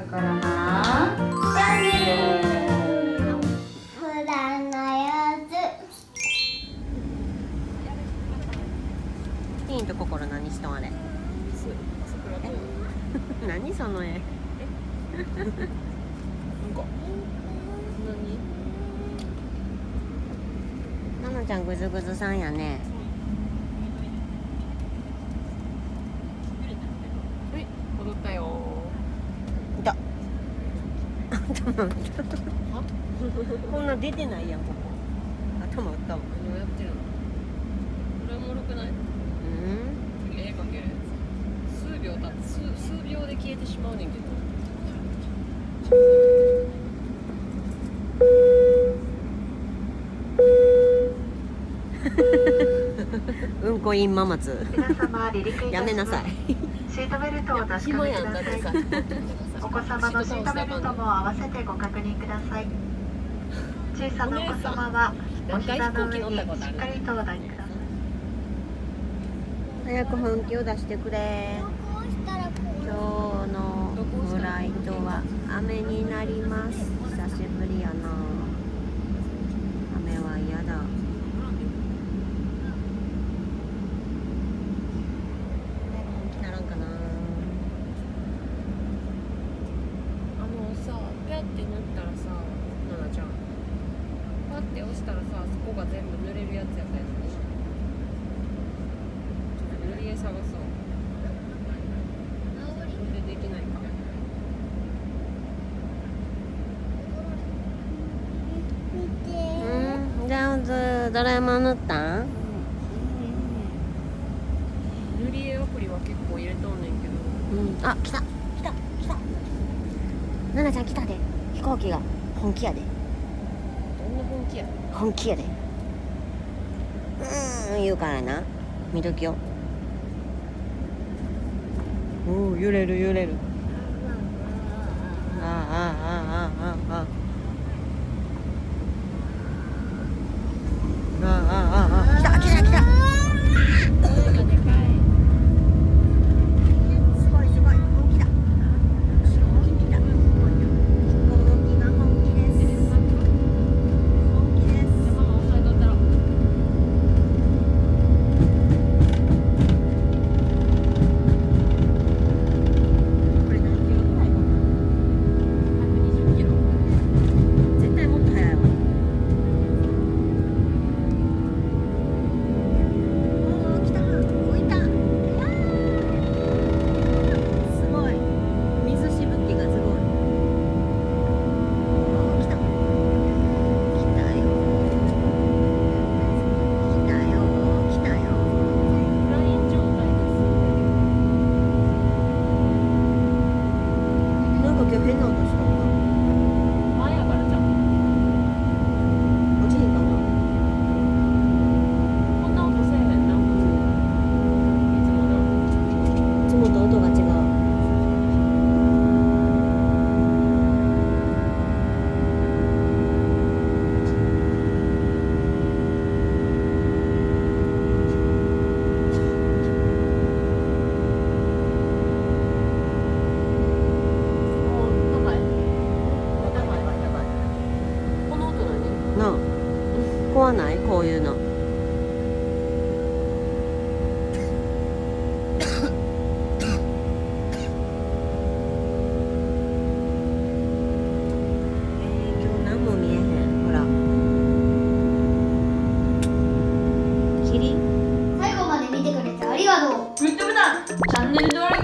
からなチャンネル。普段のやつ。ティーンと心何しとんあれ。何その絵。なんかななちゃんぐずぐずさんやね。はい、戻ったよいた。こんな出てないやんここ。頭打ったわ。何をやってるの。これおもろくない。うん。絵かけるやつ数秒経つ数秒で消えてしまうねんけど。うんこインママツ。皆様離陸いたします。やめなさい。シートベルトをお確か暇めくだやんだってささい。お子様のシートベルトも合わせてご確認ください。小さなお子様はお膝の上にしっかりとお抱きください。早く本気を出してくれ。こうしたらこ今日のフライトは雨になります。久しぶりやな。雨は嫌だ。本気ならんかな。さ、ペアって塗ったらさ、ななちゃんパッて押したらさ、そこが全部塗れるやつやったやつでしょ。ちょっと塗り絵探そう。これでできないか。見て。うん、じゃあドラえもん塗ったん？塗り絵アプリは結構入れとんねんけど。うん、あ、来た。ななちゃん来たで。飛行機が本気やで。どんな本気や。本気やで。言うからな。見ときよ。おお、揺れる揺れる。あああああああああ。ああああああ。来た来た来た。すごいすごい、本気だ。本気だ。飛行機が本気です。本気です。ママ押さえとったら。これ何キロぐらいかな。120キロ。絶対もっと速いわ。おお、来た。浮いた。すごい。水しぶきがすごい。おお、来た。来たよ。来たよ。来たよ。フライン状態です。なんか今日変な音したん前やからじゃん。だ。落ちひんかな。こんな音せえへんな。いつもな。いつもと音が違う。高い。この音何？なあ、怖ない？こういうの。今日何も見えへん。ほら。霧？最後まで見てくれてありがとう。グッドボタンチャンネル登録